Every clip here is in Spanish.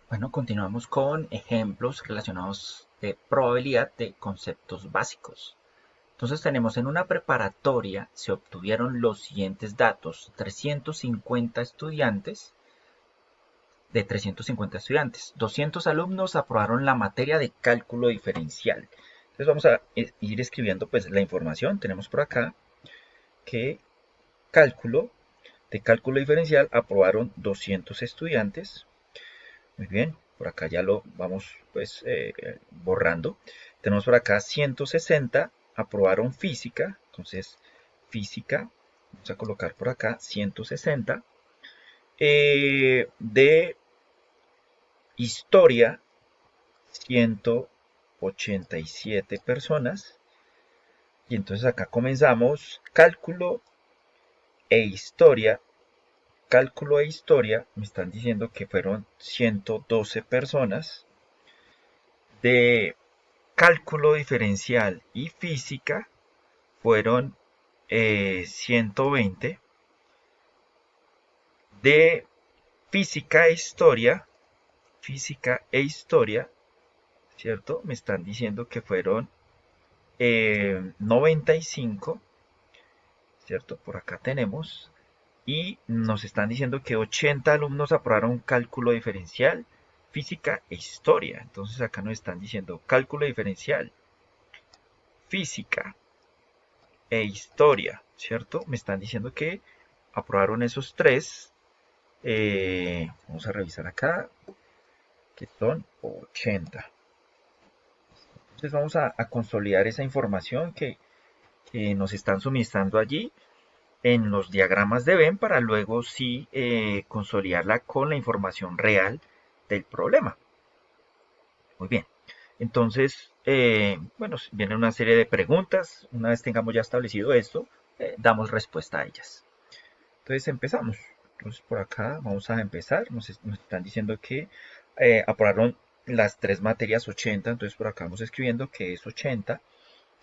Bueno, continuamos con ejemplos relacionados de probabilidad de conceptos básicos. Entonces tenemos en una preparatoria se obtuvieron los siguientes datos: 350 estudiantes, de 350 estudiantes, 200 alumnos aprobaron la materia de cálculo diferencial. Entonces vamos a ir escribiendo pues la información. Tenemos por acá que cálculo de cálculo diferencial aprobaron 200 estudiantes. Muy bien, por acá ya lo vamos pues borrando. Tenemos por acá 160 aprobaron física, entonces física, vamos a colocar por acá 160. De historia, 187 personas. Y entonces acá comenzamos historia. Cálculo e historia, me están diciendo que fueron 112 personas. De cálculo diferencial y física fueron 120. De física e historia, ¿cierto? Me están diciendo que fueron 95, ¿cierto? Por acá tenemos. Y nos están diciendo que 80 alumnos aprobaron cálculo diferencial, física e historia. Entonces acá nos están diciendo cálculo diferencial, física e historia, ¿cierto? Me están diciendo que aprobaron esos tres. Vamos a revisar acá, que son 80. Entonces vamos a consolidar esa información que nos están suministrando allí en los diagramas de Venn para luego sí consolidarla con la información real del problema. Muy bien. Entonces, bueno, viene una serie de preguntas. Una vez tengamos ya establecido esto, damos respuesta a ellas. Entonces empezamos. Entonces por acá vamos a empezar. Nos están diciendo que aprobaron las tres materias 80. Entonces por acá vamos escribiendo que es 80,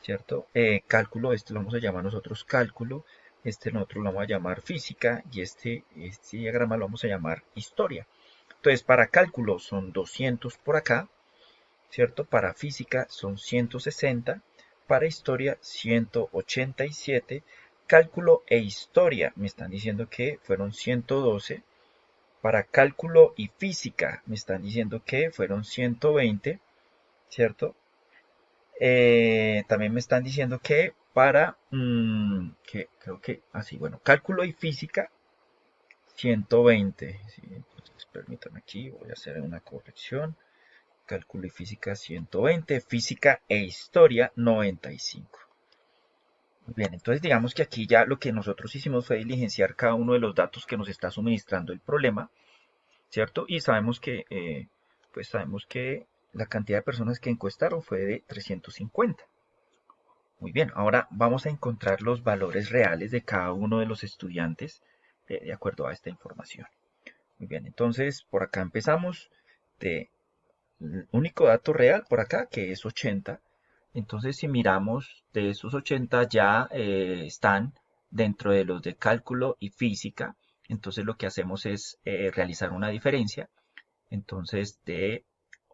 ¿cierto? Cálculo, este lo vamos a llamar nosotros cálculo. Este nosotros lo vamos a llamar física. Y este diagrama lo vamos a llamar historia. Entonces para cálculo son 200 por acá, ¿cierto? Para física son 160, para historia 187, cálculo e historia me están diciendo que fueron 112, para cálculo y física me están diciendo que fueron 120, ¿cierto? También me están diciendo que para, que creo que así, bueno, cálculo y física 120, ¿sí? Entonces permítanme aquí, voy a hacer una corrección. Cálculo y física 120, física e historia 95. Muy bien, entonces digamos que aquí ya lo que nosotros hicimos fue diligenciar cada uno de los datos que nos está suministrando el problema, ¿cierto? Y sabemos pues sabemos que la cantidad de personas que encuestaron fue de 350. Muy bien, ahora vamos a encontrar los valores reales de cada uno de los estudiantes de acuerdo a esta información. Muy bien, entonces por acá empezamos de el único dato real por acá, que es 80. Entonces, si miramos de esos 80 ya están dentro de los de cálculo y física. Entonces, lo que hacemos es realizar una diferencia. Entonces, de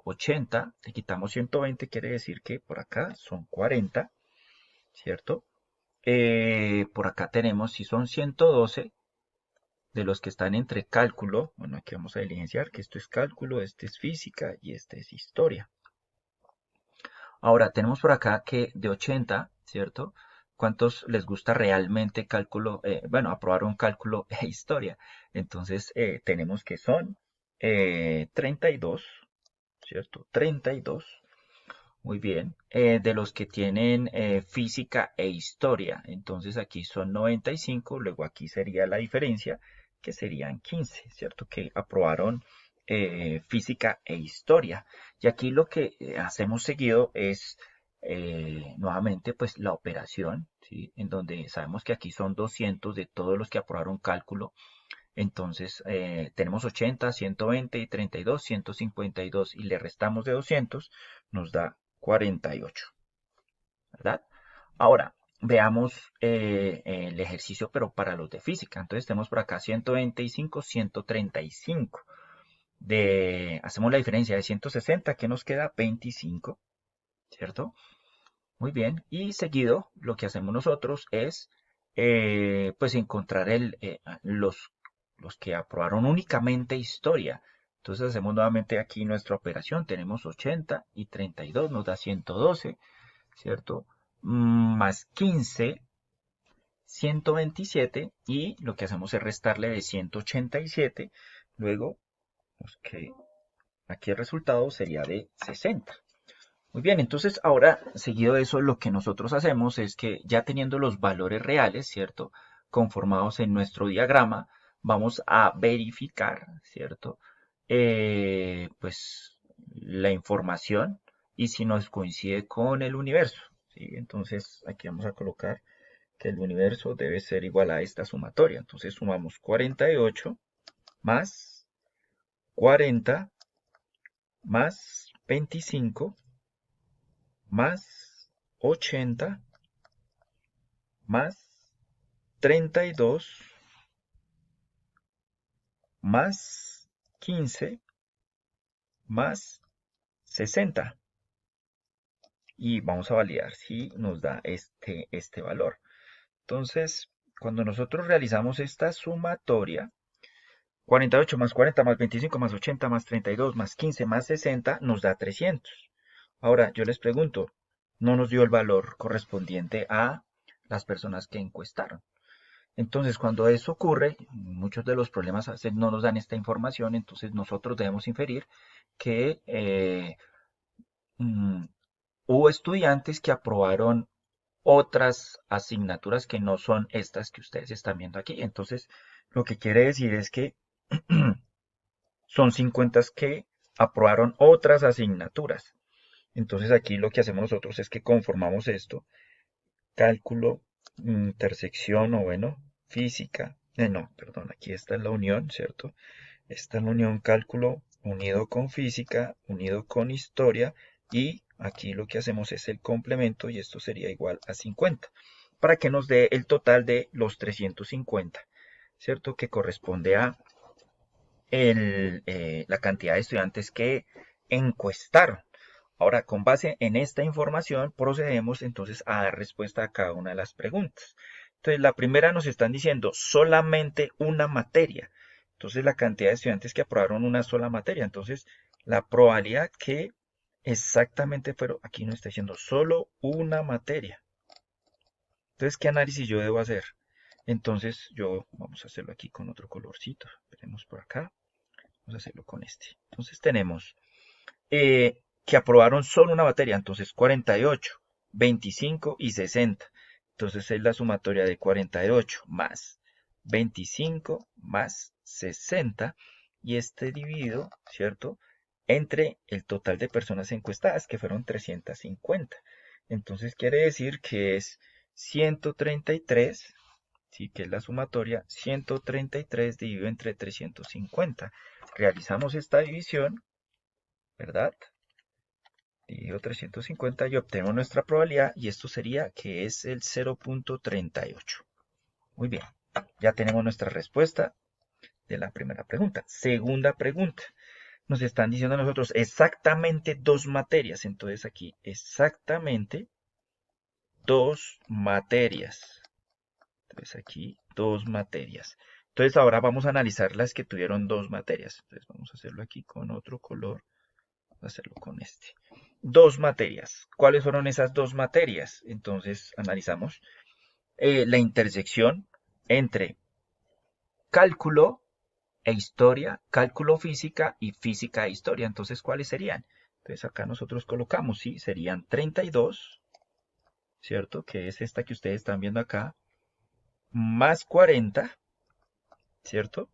80 le quitamos 120, quiere decir que por acá son 40, ¿cierto? Por acá tenemos, si son 112, de los que están entre cálculo, bueno, aquí vamos a diligenciar que esto es cálculo, este es física y este es historia. Ahora, tenemos por acá que de 80, ¿cierto? ¿Cuántos les gusta realmente cálculo? Bueno, aprobaron cálculo e historia. Entonces, tenemos que son 32, ¿cierto? 32. Muy bien. De los que tienen física e historia. Entonces, aquí son 95. Luego aquí sería la diferencia, que serían 15, ¿cierto? Que aprobaron física e historia. Y aquí lo que hacemos seguido es nuevamente pues la operación, ¿sí? En donde sabemos que aquí son 200 de todos los que aprobaron cálculo. Entonces tenemos 80, 120 y 32, 152 y le restamos de 200, nos da 48, ¿verdad? Ahora, veamos el ejercicio, pero para los de física. Entonces tenemos por acá 125, 135. hacemos la diferencia de 160, que nos queda 25, ¿cierto? Muy bien, y seguido lo que hacemos nosotros es pues encontrar los que aprobaron únicamente historia. Entonces hacemos nuevamente aquí nuestra operación, tenemos 80 y 32, nos da 112, ¿cierto? Más 15, 127, y lo que hacemos es restarle de 187, luego ok, aquí el resultado sería de 60. Muy bien, entonces ahora, seguido de eso, lo que nosotros hacemos es que ya teniendo los valores reales, ¿cierto? Conformados en nuestro diagrama, vamos a verificar, ¿cierto? Pues la información y si nos coincide con el universo, ¿sí? Entonces aquí vamos a colocar que el universo debe ser igual a esta sumatoria. Entonces sumamos 48 más 40 más 25 más 80 más 32 más 15 más 60. Y vamos a validar si nos da este valor. Entonces, cuando nosotros realizamos esta sumatoria, 48 más 40 más 25 más 80 más 32 más 15 más 60 nos da 300. Ahora, yo les pregunto, no nos dio el valor correspondiente a las personas que encuestaron. Entonces, cuando eso ocurre, muchos de los problemas a veces no nos dan esta información, entonces nosotros debemos inferir que mm, hubo estudiantes que aprobaron otras asignaturas que no son estas que ustedes están viendo aquí. Entonces, lo que quiere decir es que son 50 que aprobaron otras asignaturas. Entonces, aquí lo que hacemos nosotros es que conformamos esto, cálculo, intersección o bueno, física. No, perdón, aquí está la unión, ¿cierto? Está la unión cálculo unido con física, unido con historia y aquí lo que hacemos es el complemento y esto sería igual a 50 para que nos dé el total de los 350, ¿cierto? Que corresponde a la cantidad de estudiantes que encuestaron. Ahora, con base en esta información, procedemos entonces a dar respuesta a cada una de las preguntas. Entonces, la primera nos están diciendo solamente una materia. Entonces, la cantidad de estudiantes que aprobaron una sola materia. Entonces, la probabilidad que exactamente fueron, aquí nos está diciendo solo una materia. Entonces, ¿qué análisis yo debo hacer? Entonces, vamos a hacerlo aquí con otro colorcito. Veremos por acá. Vamos a hacerlo con este. Entonces, tenemos que aprobaron solo una materia, entonces 48, 25 y 60. Entonces es la sumatoria de 48 más 25 más 60 y este dividido, ¿cierto? Entre el total de personas encuestadas, que fueron 350. Entonces quiere decir que es 133, sí, que es la sumatoria, 133 dividido entre 350. Realizamos esta división, ¿verdad? Dividido 350 y obtenemos nuestra probabilidad y esto sería que es el 0.38. Muy bien, ya tenemos nuestra respuesta de la primera pregunta. Segunda pregunta, nos están diciendo a nosotros exactamente dos materias, entonces aquí exactamente dos materias. Entonces aquí dos materias. Entonces ahora vamos a analizar las que tuvieron dos materias. Entonces vamos a hacerlo aquí con otro color. Vamos a hacerlo con este. Dos materias. ¿Cuáles fueron esas dos materias? Entonces analizamos la intersección entre cálculo e historia, cálculo física y física e historia. Entonces, ¿cuáles serían? Entonces acá nosotros colocamos, sí, serían 32, ¿cierto? Que es esta que ustedes están viendo acá, más 40, ¿cierto?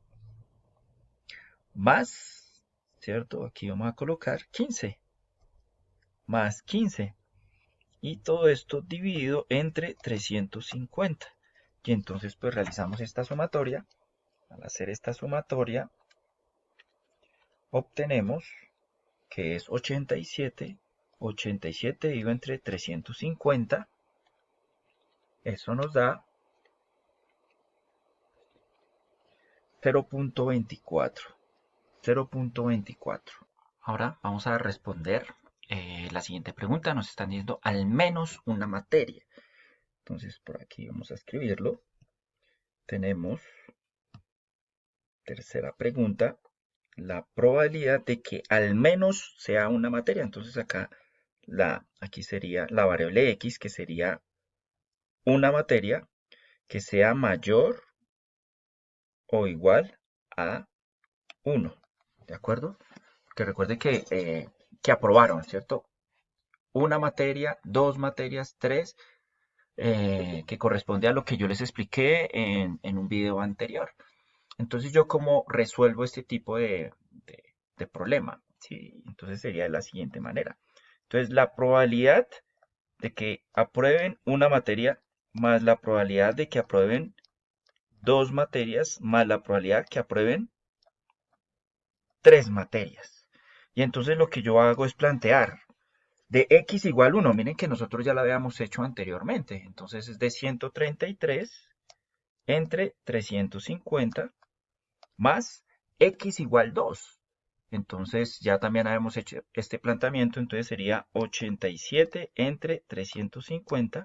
Más, ¿cierto? Aquí vamos a colocar 15, más 15. Y todo esto dividido entre 350. Y entonces pues realizamos esta sumatoria. Al hacer esta sumatoria obtenemos que es 87. 87 dividido entre 350. Eso nos da 0.24. 0.24. Ahora vamos a responder la siguiente pregunta. Nos están diciendo al menos una materia. Entonces por aquí vamos a escribirlo. Tenemos tercera pregunta, la probabilidad de que al menos sea una materia. Entonces acá aquí sería la variable x, que sería una materia que sea mayor o igual a 1. ¿De acuerdo? Que recuerde que aprobaron, ¿cierto? Una materia, dos materias, tres, que corresponde a lo que yo les expliqué en un video anterior. Entonces, ¿yo cómo resuelvo este tipo de problema? ¿Sí? Entonces sería de la siguiente manera. Entonces, la probabilidad de que aprueben una materia más la probabilidad de que aprueben dos materias más la probabilidad que aprueben tres materias. Y entonces lo que yo hago es plantear de x igual 1. Miren que nosotros ya lo habíamos hecho anteriormente. Entonces es de 133 entre 350 más x igual 2. Entonces ya también habíamos hecho este planteamiento. Entonces sería 87 entre 350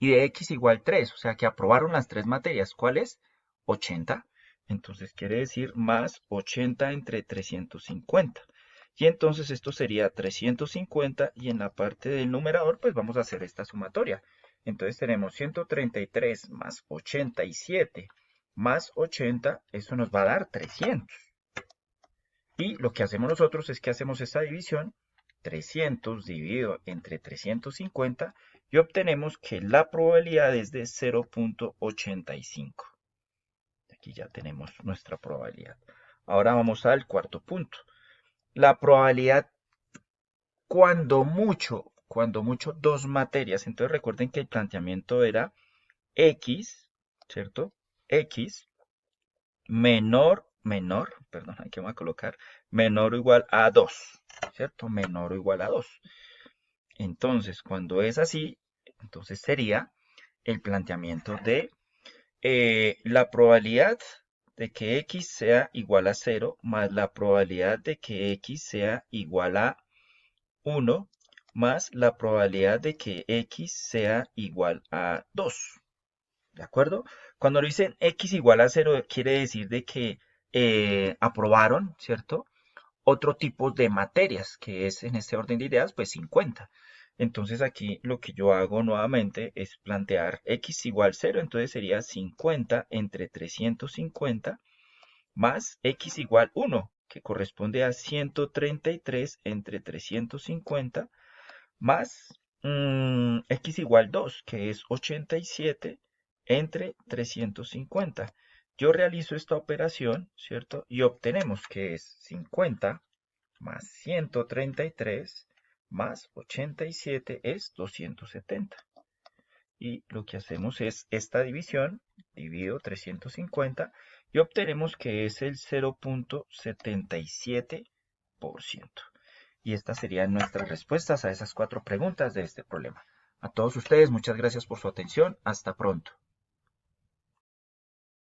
y de x igual 3. O sea que aprobaron las tres materias. ¿Cuál es? 80. Entonces quiere decir más 80 entre 350. Y entonces esto sería 350 y en la parte del numerador pues vamos a hacer esta sumatoria. Entonces tenemos 133 más 87 más 80, eso nos va a dar 300. Y lo que hacemos nosotros es que hacemos esta división, 300 dividido entre 350, y obtenemos que la probabilidad es de 0.85. Aquí ya tenemos nuestra probabilidad. Ahora vamos al cuarto punto. La probabilidad cuando mucho, dos materias. Entonces recuerden que el planteamiento era x, ¿cierto? X perdón, aquí vamos a colocar menor o igual a 2, ¿cierto? Menor o igual a 2. Entonces, cuando es así, entonces sería el planteamiento de la probabilidad de que x sea igual a 0 más la probabilidad de que x sea igual a 1 más la probabilidad de que x sea igual a 2. ¿De acuerdo? Cuando lo dicen x igual a 0, quiere decir de que aprobaron, ¿cierto? Otro tipo de materias, que es en este orden de ideas, pues 50. Entonces aquí lo que yo hago nuevamente es plantear x igual 0, entonces sería 50 entre 350 más x igual 1, que corresponde a 133 entre 350 más x igual 2, que es 87 entre 350. Yo realizo esta operación, ¿cierto? Y obtenemos que es 50 más 133 más 87 es 270. Y lo que hacemos es esta división, divido 350 y obtenemos que es el 0.77%. Y estas serían nuestras respuestas a esas cuatro preguntas de este problema. A todos ustedes, muchas gracias por su atención. Hasta pronto.